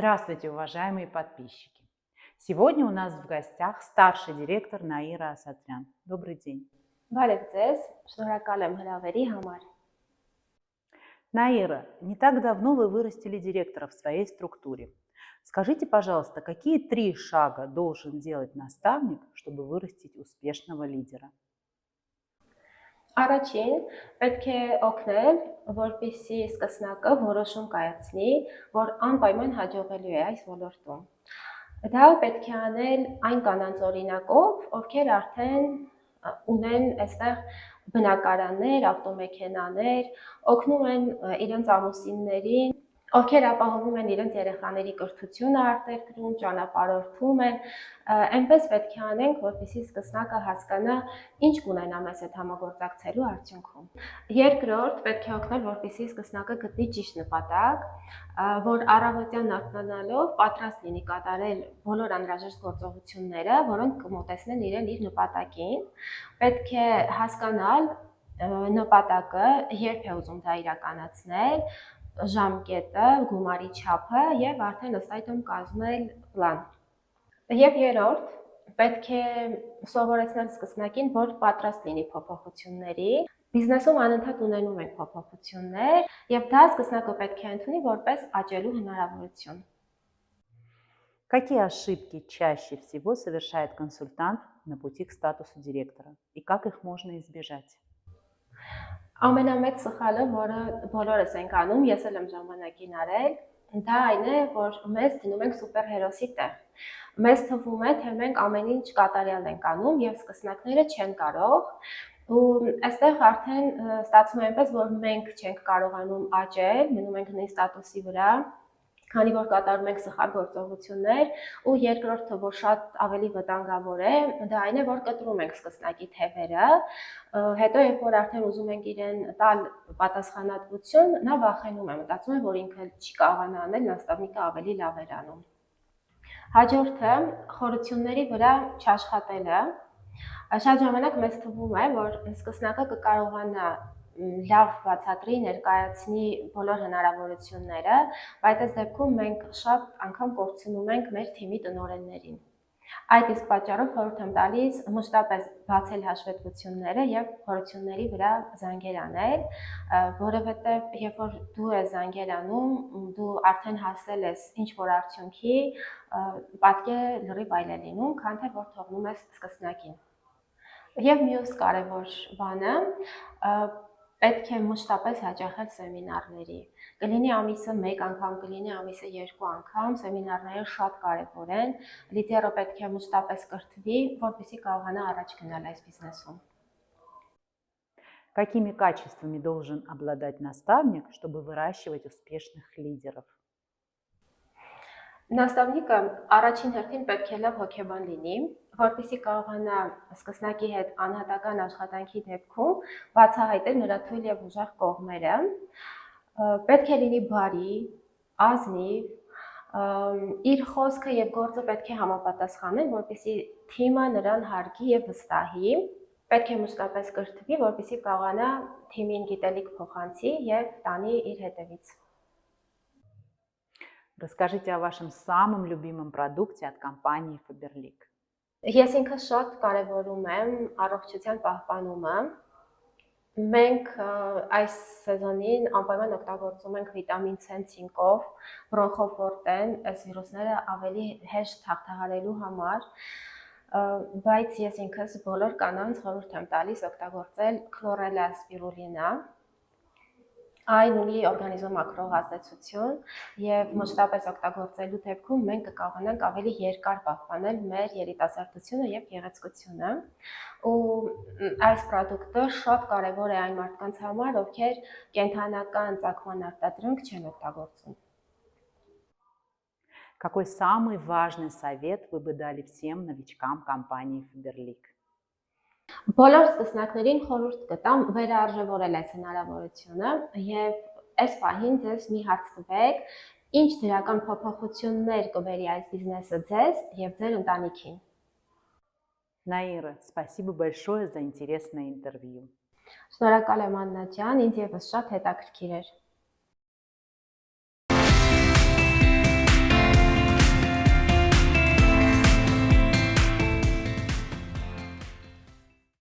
Здравствуйте, уважаемые подписчики! Сегодня у нас в гостях старший директор Наира Асатрян. Добрый день. Բարև ձեզ, շնորհակալ եմ հրավերի համար։ Наира, не так давно вы вырастили директора в своей структуре. Скажите, пожалуйста, какие 3 шага должен делать наставник, чтобы вырастить успешного лидера? Առաջին, պետք է օգնել, որպեսզի սկսնակը որոշում կայացնի, որ անպայման հաջողելու է այս ոլորտում։ Դա պետք է անել այն կանանց օրինակով, ովքեր արդեն ունեն այստեղ բնակարաններ, ավտոմեքենաներ, օգնում են իրենց ամուսիններին, ովքեր ապահովում են իրենց երեխաների կրթությունը արտերկրում, ճանապարհորդում են, այնպես պետք է անենք, որպեսզի սկսնակը հասկանա, ինչ կունենա մեզ այդ համագործակցելու արդյունքում։ Երկրորդ, պետք է օգնել, որպեսզի սկսնակը գտնի ճիշտ նպատակ, որ առավոտյան արթնանալով պատրաստ լինի կատարել բոլոր անհրաժեշտ գործողությունները, որոնք կմոտեցնեն իրեն իր նպատակին։ Պետք է հասկանալ նպատակը, երբ է ուզում դա իրականացնել, ժամկետը, գումարի չափը եւ արդեն ըստ այդմ կազմել պլան։ Եվ երրորդ, պետք է սովորեցնել սկսնակին, որ պատրաստ լինի փոփոխությունների։ Բիզնեսում անընդհատ ունենում ենք փոփոխություններ եւ դա սկսնակը պետք է ընդունի որպես աճելու հնարավորություն։ Какие ошибки чаще всего совершает консультант на пути к статусу директора и как их можно избежать? Ամենամեծ սխալը, որը բոլորս ենք անում, ես էլ եմ ժամանակին արել, դա այն է, որ մեզ դնում ենք սուպերհերոսի տեղ։ Մեզ թվում է, թե մենք ամեն ինչ կատարյալ ենք անում եւ սկսնակները չեն կարող, ու այստեղ արդեն ստացվում է այնպես, որ մենք չենք կարողանում աճել, մնում ենք նույն ստատուսի վրա, քանի որ կատարում ենք սխալ գործողություններ, ու երկրորդը, որ շատ ավելի վտանգավոր է, դա այն է, որ կտրում ենք սկսնակի թևերը, հետո երբ որ արդեն ուզում ենք իրեն տալ պատասխանատվություն, նա վախենում է, մտածում է, որ ինքը չի կարողանա անել, նաստավնիկը ավելի լավ էր անում։ Հաջորդը, խորությունների վրա չաշխատելը, շատ ժամանակ մեզ թվում է, որ սկսնակը կկարողանա լավ բացատրի, ներկայացնի բոլոր հնարավորությունները, բայց այս դեպքում մենք շատ անգամ կորցնում ենք մեր թիմի տնօրեններին։ Այդ իսկ պատճառով խորհուրդ եմ տալիս մշտապես բացել հաշվետվությունները եւ խորությունների վրա զանգեր անել, որովհետեւ երբ որ դու ես զանգեր անում, դու արդեն հասել ես ինչ որ արդյունքի, պատկե լրիվ այլ է լինում, քան թե որ թողնում ես սկսնակին։ Եվ մյուս կարևոր բանը, պետք է մշտապես հաճախել սեմինարների։ Կլինի ամիսը 1 անգամ, կլինի ամիսը 2 անգամ, սեմինարները շատ կարևոր են, լիդերը պետք է մշտապես կրթվի, որպեսզի կարողանա առաջ գնալ այս բիզնեսում։ Какими качествами должен обладать наставник, чтобы выращивать успешных лидеров? Նաստավնիկը առաջին հերթին պետք է լավ հոգեբան լինի, որպեսզի կարողանա սկսնակի հետ անհատական աշխատանքի դեպքում բացահայտել նրա թույլ եւ ուժեղ կողմերը, պետք է լինի բարի, ազնիվ, իր խոսքը եւ գործը պետք է համապատասխանեն, որպեսզի թիմը նրան հարգի եւ վստահի, պետք է մշտապես կրթվի, որպեսզի կարողանա թիմին գիտելիք փոխանցի եւ տանի իր հետևից։ Расскажите о вашем самом любимом продукте от компании Faberlic. Ես ինքս շատ կարևորում եմ առողջության պահպանումը։ Մենք այս սեզոնին անպայման օգտագործում ենք վիտամին C ցինկով, բրոնխոֆորտեն, այս վիրուսները ավելի հեշտ հաղթահարելու համար, բայց ես ինքս բոլոր կանանց խորհուրդ եմ տալիս օգտագործել քլորելա սպիրուլինա։ Այն ունի օրգանիզմում ակրող ազդեցություն եւ մշտապես օգտագործելու դեպքում մենք կկարողանանք ավելի երկար պահպանել մեր երիտասարդությունը եւ գեղեցկությունը։ Ու այս պրոդուկտը շատ կարեւոր է այն մարդկանց համար, ովքեր կենթանական ծագման արտադրանք չեն օգտագործում։ Какой самый важный совет вы бы дали всем новичкам компании Faberlic? Բոլոր սկսնակներին խորհուրդ կտամ վերարժևորել այս հնարավորությունը եւ այս պահին ձեզ մի հարց տվեք, ինչ դրական փոփոխություններ կբերի այս բիզնեսը ձեզ եւ ձեր ընտանիքին։ Наира, спасибо большое за интересное интервью. Շնորհակալ եմ Աննա ջան, ինձ եւս շատ հետաքրքիր էր։